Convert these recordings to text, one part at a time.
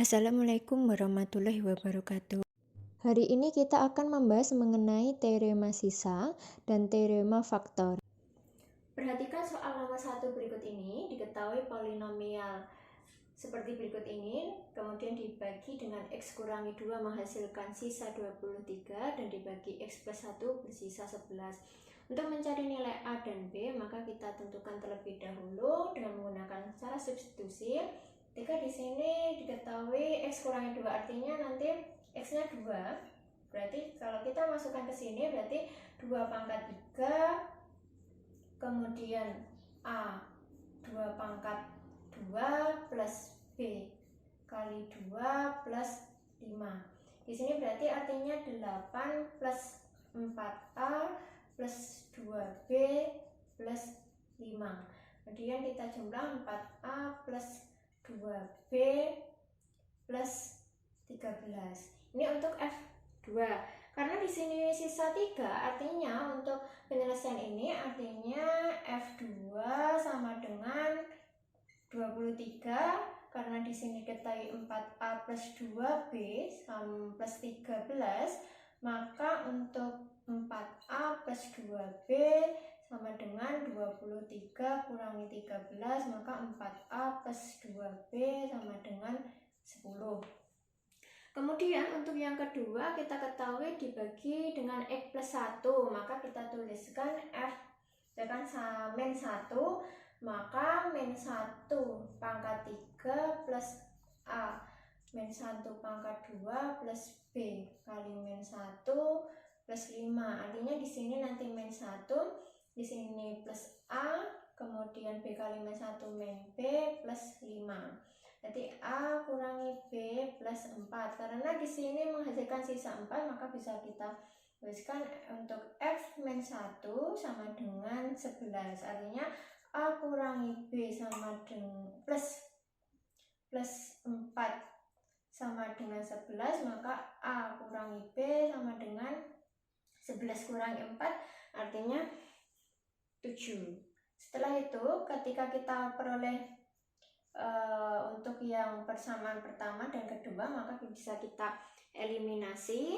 Assalamualaikum warahmatullahi wabarakatuh. Hari ini kita akan membahas mengenai teorema sisa dan teorema faktor. Perhatikan soal nomor 1 berikut ini. Diketahui polinomial seperti berikut ini, kemudian dibagi dengan X kurangi 2 menghasilkan sisa 23 dan dibagi X plus 1 bersisa 11. Untuk mencari nilai A dan B, maka kita tentukan terlebih dahulu dengan menggunakan cara substitusi. Ketika di sini diketahui X kurangi 2 artinya nanti X-nya 2. Berarti kalau kita masukkan ke sini berarti 2 pangkat 3, kemudian A 2 pangkat 2 plus B kali 2 plus 5. Di sini berarti artinya 8 plus 4A plus 2B plus 5. Kemudian kita jumlah 4A plus 2B plus 13. Ini untuk F2. Karena di sini sisa 3, artinya untuk penyelesaian ini artinya F2 sama dengan 23. Karena di sini diketahui 4A plus 2B sama plus 13, maka untuk 4A plus 2B sama dengan 23 kurangi 13, maka 4A plus 2B sama dengan 10. Kemudian untuk yang kedua kita ketahui dibagi dengan X plus 1, maka kita tuliskan F dengan min 1, maka min 1 pangkat 3 plus A min 1 pangkat 2 plus B kali min 1 plus 5. Artinya di sini nanti min 1, di sini plus A, kemudian B kali min 1 min B plus 5. Jadi A kurangi B plus 4. Karena di sini menghasilkan sisa 4, maka bisa kita tuliskan untuk F min 1 sama dengan 11. Artinya A kurangi B sama dengan plus 4 sama dengan 11, maka A kurangi B sama dengan 11 kurangi 4, artinya 7. Setelah itu ketika kita peroleh untuk yang persamaan pertama dan kedua, maka bisa kita eliminasi.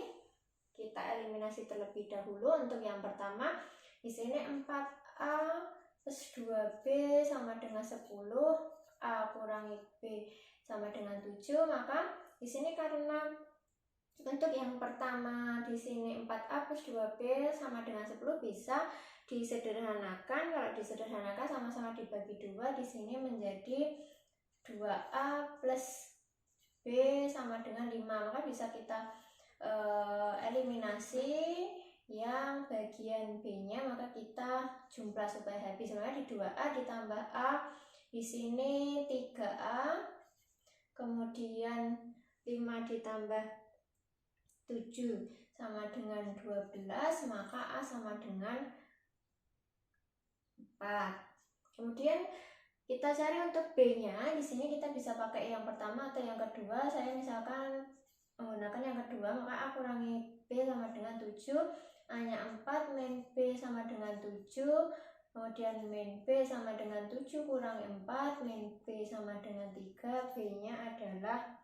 Kita eliminasi terlebih dahulu. Untuk yang pertama, di sini 4A plus 2B sama dengan 10, A kurangi B sama dengan 7, maka di sini karena untuk yang pertama di sini 4A plus 2B sama dengan 10 bisa disederhanakan. Kalau disederhanakan sama-sama dibagi 2, di sini menjadi 2A plus B sama dengan 5, maka bisa kita eliminasi yang bagian B nya, maka kita jumlah supaya habis. Maka di 2A ditambah A, di sini 3A, kemudian 5 ditambah 7 sama dengan 12, maka A sama dengan 4. Kemudian kita cari untuk B-nya. Di sini kita bisa pakai yang pertama atau yang kedua. Saya misalkan menggunakan yang kedua, maka A kurangi B sama dengan 7, A-nya 4, min B sama dengan 7, kemudian min B sama dengan 7 kurangi 4, min B sama dengan 3, B-nya adalah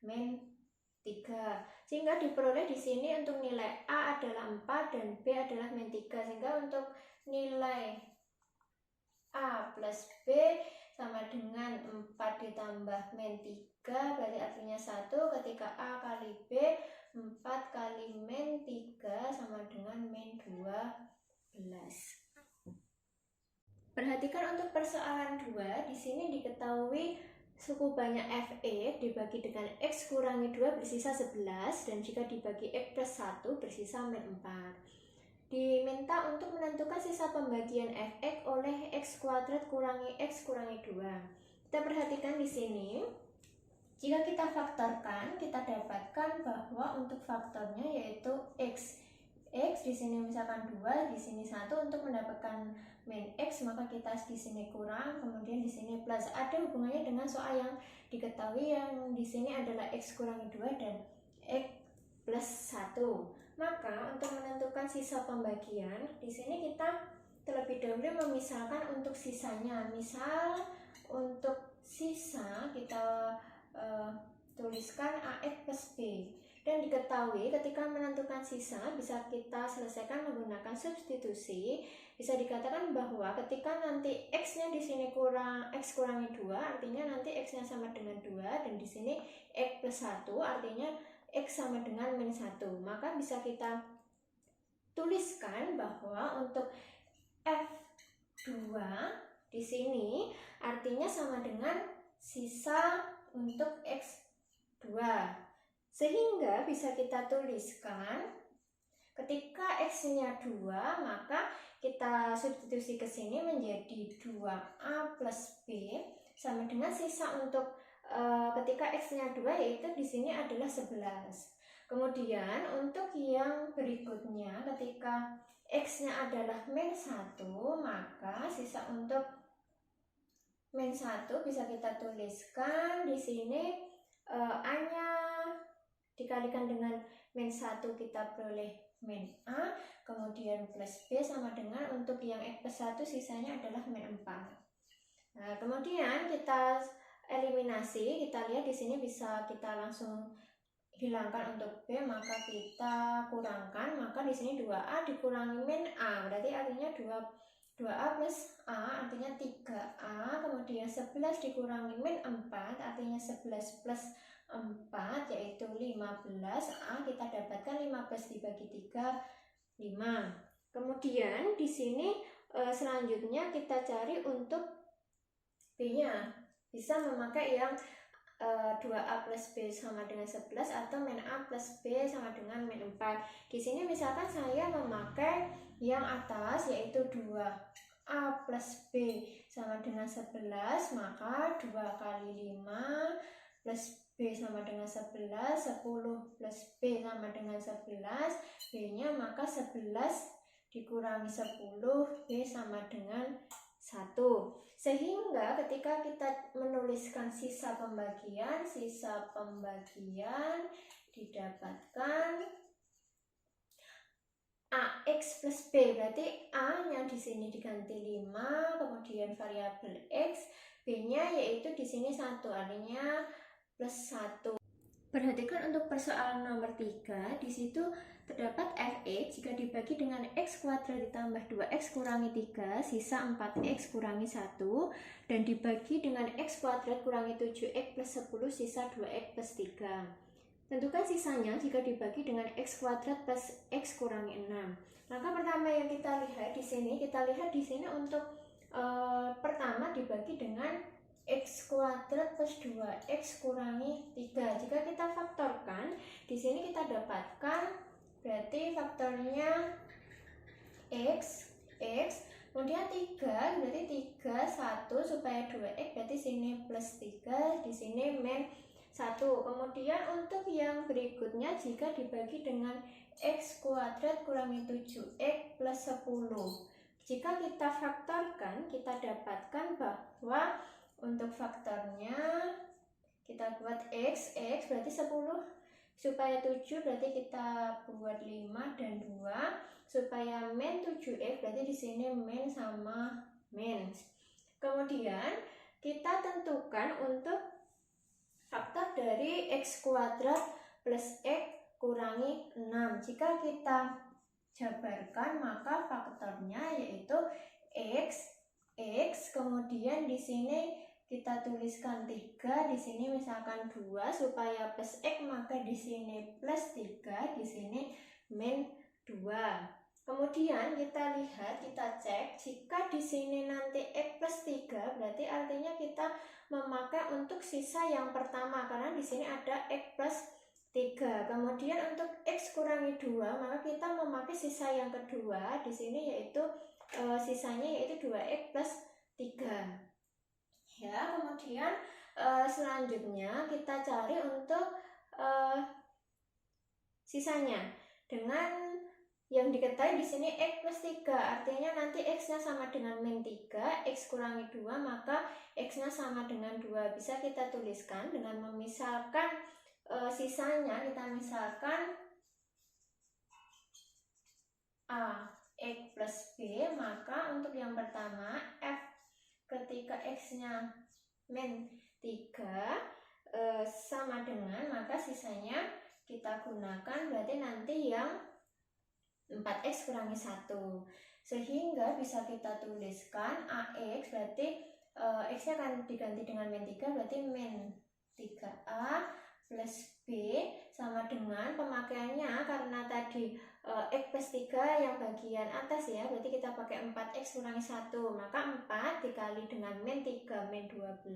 min 3. Sehingga diperoleh di sini untuk nilai A adalah 4 dan B adalah min 3. Sehingga untuk nilai A plus B sama dengan 4 ditambah min 3, berarti artinya 1. Ketika A kali B, 4 kali min 3 sama dengan min 12. Perhatikan untuk persoalan 2, di sini diketahui suku banyak Fe dibagi dengan X kurangi 2 bersisa 11, dan jika dibagi X plus 1 bersisa min 4. Diminta untuk menentukan sisa pembagian Fx oleh X kuadrat kurangi X kurangi 2. Kita perhatikan di sini. Jika kita faktorkan, kita dapatkan bahwa untuk faktornya yaitu X. X di sini misalkan 2, di sini 1. Untuk mendapatkan min X, maka kita di sini kurang, kemudian di sini plus. Ada hubungannya dengan soal yang diketahui yang di sini adalah X kurangi 2 dan X plus 1. Maka untuk menentukan sisa pembagian, di sini kita terlebih dahulu memisahkan untuk sisanya. Misal untuk sisa kita tulis tuliskan AX plus B. Dan diketahui ketika menentukan sisa bisa kita selesaikan menggunakan substitusi. Bisa dikatakan bahwa ketika nanti X-nya di sini X kurangi 2, artinya nanti X-nya sama dengan 2, dan di sini X plus 1, artinya X sama dengan min 1. Maka bisa kita tuliskan bahwa untuk F2 di sini artinya sama dengan sisa untuk X2. Sehingga bisa kita tuliskan ketika X-nya 2, maka kita substitusi ke sini menjadi 2A plus B sama dengan sisa untuk ketika X-nya 2, yaitu di sini adalah 11. Kemudian untuk yang berikutnya ketika X-nya adalah min 1, maka sisa untuk min 1 bisa kita tuliskan di sini A-nya dikalikan dengan min 1, kita peroleh min A, kemudian plus B sama dengan untuk yang X plus 1 sisanya adalah min 4. Nah, kemudian kita eliminasi, kita lihat di sini bisa kita langsung hilangkan untuk B, maka kita kurangkan, maka di sini 2A dikurangi min A, berarti artinya 2A plus A artinya 3A, kemudian 11 dikurangi min 4 artinya 11 plus 4 yaitu 15A, kita dapatkan 15 dibagi 3, 5. Kemudian di sini selanjutnya kita cari untuk B-nya, bisa memakai yang 2A plus B sama dengan 11 atau min A plus B sama dengan min 4. Di sini misalkan saya memakai yang atas yaitu 2A plus B sama dengan 11, maka 2 kali 5 plus B sama dengan 11, 10 plus B sama dengan 11, B-nya maka 11 dikurangi 10, B sama dengan 1. Sehingga ketika kita menuliskan sisa pembagian didapatkan AX plus B, berarti A-nya di sini diganti 5, kemudian variabel X, B-nya yaitu di sini 1, artinya plus 1. Perhatikan untuk persoalan nomor 3, di situ terdapat fx jika dibagi dengan x kuadrat ditambah 2x kurangi 3, sisa 4x kurangi 1, dan dibagi dengan x kuadrat kurangi 7x plus 10, sisa 2x plus 3. Tentukan sisanya jika dibagi dengan x kuadrat plus x kurangi 6. Maka pertama yang kita lihat di sini untuk pertama dibagi dengan x kuadrat plus 2x kurangi 3. Jika kita faktorkan, di sini kita dapatkan berarti faktornya x, kemudian 3, berarti 3, 1 supaya 2x, berarti sini plus 3, di sini min 1. Kemudian untuk yang berikutnya jika dibagi dengan x kuadrat kurangi 7x plus 10. Jika kita faktorkan, kita dapatkan bahwa untuk faktornya kita buat x berarti 10, supaya 7 berarti kita buat 5 dan 2, supaya min 7x berarti di sini min sama min. Kemudian kita tentukan untuk faktor dari x kuadrat plus x kurangi 6. Jika kita jabarkan maka faktornya yaitu x, kemudian di sini kita tuliskan 3, di sini misalkan 2 supaya plus x, maka di sini plus 3, di sini min 2. Kemudian kita lihat, kita cek jika di sini nanti x plus 3 berarti artinya kita memakai untuk sisa yang pertama karena di sini ada x plus 3. Kemudian untuk x kurangi 2 maka kita memakai sisa yang kedua di sini yaitu sisanya yaitu 2x plus 3. Ya, kemudian selanjutnya kita cari untuk sisanya dengan yang diketahui di sini x plus 3, artinya nanti x-nya sama dengan min 3, x kurangi 2 maka x-nya sama dengan 2. Bisa kita tuliskan dengan memisalkan sisanya, kita misalkan A x plus b, maka untuk yang pertama f ketika x-nya min 3 sama dengan, maka sisanya kita gunakan, berarti nanti yang 4x kurangi 1. Sehingga bisa kita tuliskan AX berarti X-nya akan diganti dengan min 3, berarti min 3A plus B sama dengan pemakaiannya karena tadi X plus 3 yang bagian atas ya, berarti kita pakai 4x kurangi 1, maka 4 dikali dengan min 3 min 12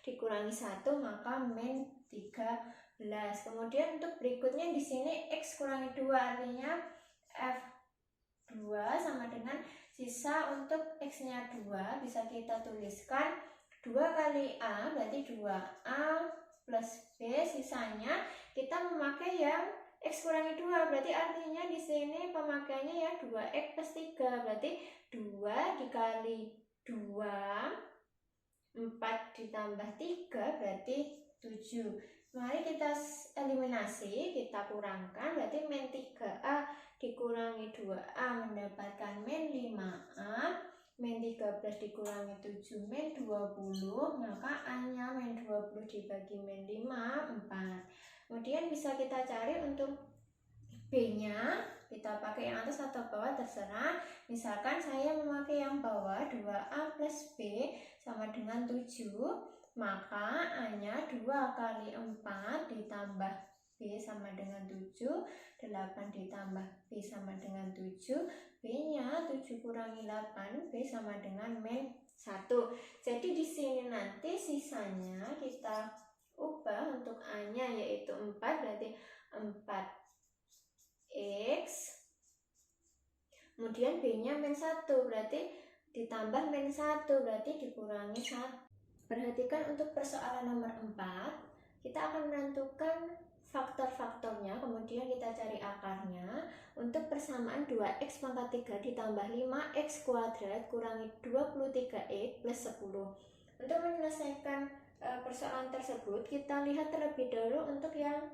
dikurangi 1 maka min 13. Kemudian untuk berikutnya di sini X kurangi 2 artinya F2 sama dengan sisa untuk X-nya 2 bisa kita tuliskan 2 kali A berarti 2A plus B, sisanya kita memakai yang X kurangi 2 berarti artinya di sini pemakaiannya ya 2X plus 3 berarti 2 dikali 2 4 ditambah 3 berarti 7. Mari kita eliminasi, kita kurangkan, berarti min 3A dikurangi 2A mendapatkan min 5A, min 13 dikurangi 7 min 20, maka A-nya min 20 dibagi min 5, 4. Kemudian bisa kita cari untuk B-nya, kita pakai yang atas atau bawah terserah. Misalkan saya memakai yang bawah 2A plus B sama dengan 7, maka A-nya 2 kali 4 ditambah B sama dengan 7, 8 ditambah B sama dengan 7, B-nya 7 kurangi 8, B sama dengan min 1. Jadi di sini nanti sisanya kita ubah untuk A-nya yaitu 4, berarti 4X. Kemudian B-nya min 1, berarti ditambah min 1, berarti dikurangi 1. Perhatikan untuk persoalan nomor 4, kita akan menentukan faktor-faktornya, kemudian kita cari akarnya. Untuk persamaan 2x pangkat 3 ditambah 5x kuadrat kurangi 23x plus 10. Untuk menyelesaikan persoalan tersebut, kita lihat terlebih dahulu untuk yang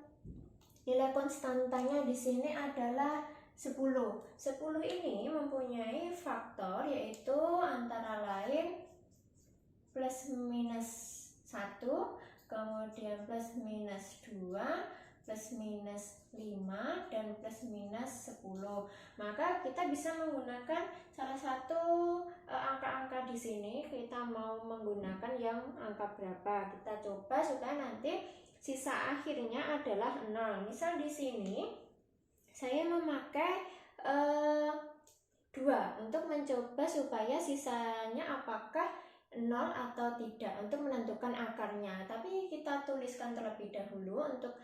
nilai konstantanya di sini adalah 10. 10 ini mempunyai faktor yaitu antara lain plus minus 1, kemudian plus minus 2, plus minus 5, dan plus minus 10. Maka kita bisa menggunakan salah satu angka-angka di sini. Kita mau menggunakan yang angka berapa? Kita coba supaya nanti sisa akhirnya adalah 0. Misal di sini saya memakai 2 untuk mencoba supaya sisanya apakah 0 atau tidak untuk menentukan akarnya. Tapi kita tuliskan terlebih dahulu untuk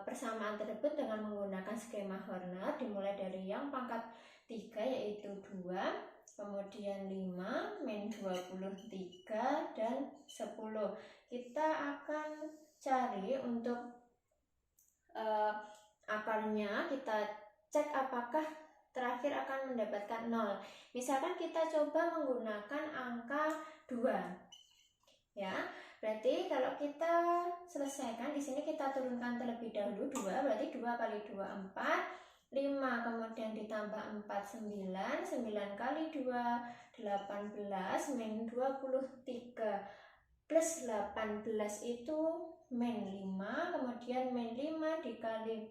persamaan tersebut dengan menggunakan skema Horner, dimulai dari yang pangkat 3 yaitu 2, kemudian 5, min 23, dan 10. Kita akan cari untuk akarnya, kita cek apakah terakhir akan mendapatkan 0. Misalkan kita coba menggunakan angka 2. Ya, berarti kalau kita selesaikan di sini kita turunkan terlebih dahulu 2, berarti 2 kali 2 4, 5 kemudian ditambah 4 9, 9 kali 2 18 min 23 plus 18 itu min 5, kemudian min 5 dikali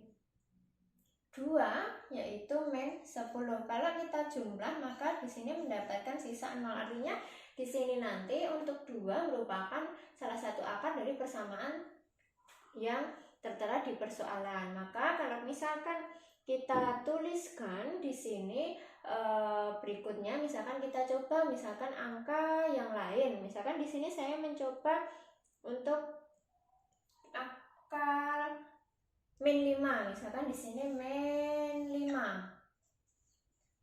2 yaitu min 10. Kalau kita jumlah maka di sini mendapatkan sisa 0. Artinya di sini nanti untuk 2 merupakan salah satu akar dari persamaan yang tertera di persoalan. Maka kalau misalkan kita tuliskan di sini berikutnya, misalkan kita coba misalkan angka yang lain. Misalkan di sini saya mencoba untuk akar min 5, misalkan di sini min 5.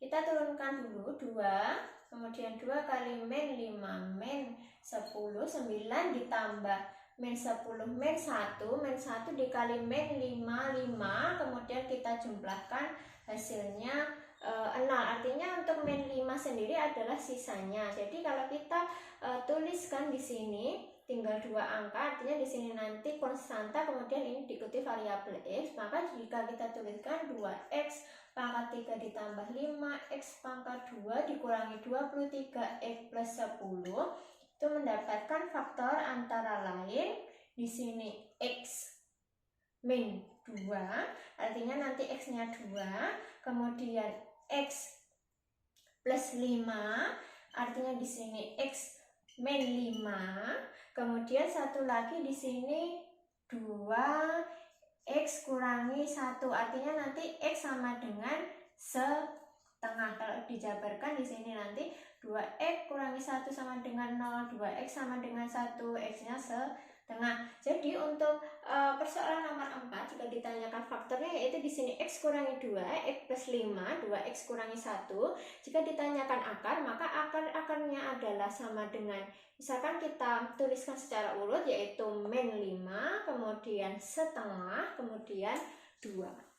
Kita turunkan dulu 2, kemudian 2 kali min 5 min 10, 9 ditambah min 10 min 1, min 1 dikali min 5, 5, kemudian kita jumlahkan hasilnya 0. Artinya untuk min 5 sendiri adalah sisanya. Jadi kalau kita tuliskan di sini tinggal 2 angka, artinya di sini nanti konstanta, kemudian ini diikuti variabel x. Maka jika kita tuliskan 2x pangkat 3 ditambah 5x pangkat 2 dikurangi 23x plus 10, itu mendapatkan faktor antara lain di sini x min 2, artinya nanti X-nya 2, kemudian X plus 5, artinya di sini X min 5, kemudian satu lagi di sini 2X kurangi 1, artinya nanti X sama dengan setengah. Kalau dijabarkan di sini nanti 2X kurangi 1 sama dengan 0, 2X sama dengan 1, X-nya setengah. Jadi untuk persoalan nomor 4 jika ditanyakan faktornya, yaitu di sini X kurangi 2, X plus 5, 2X kurangi 1. Jika ditanyakan akar, maka akarnya adalah sama dengan, misalkan kita tuliskan secara urut, yaitu min 5, kemudian setengah, kemudian 2.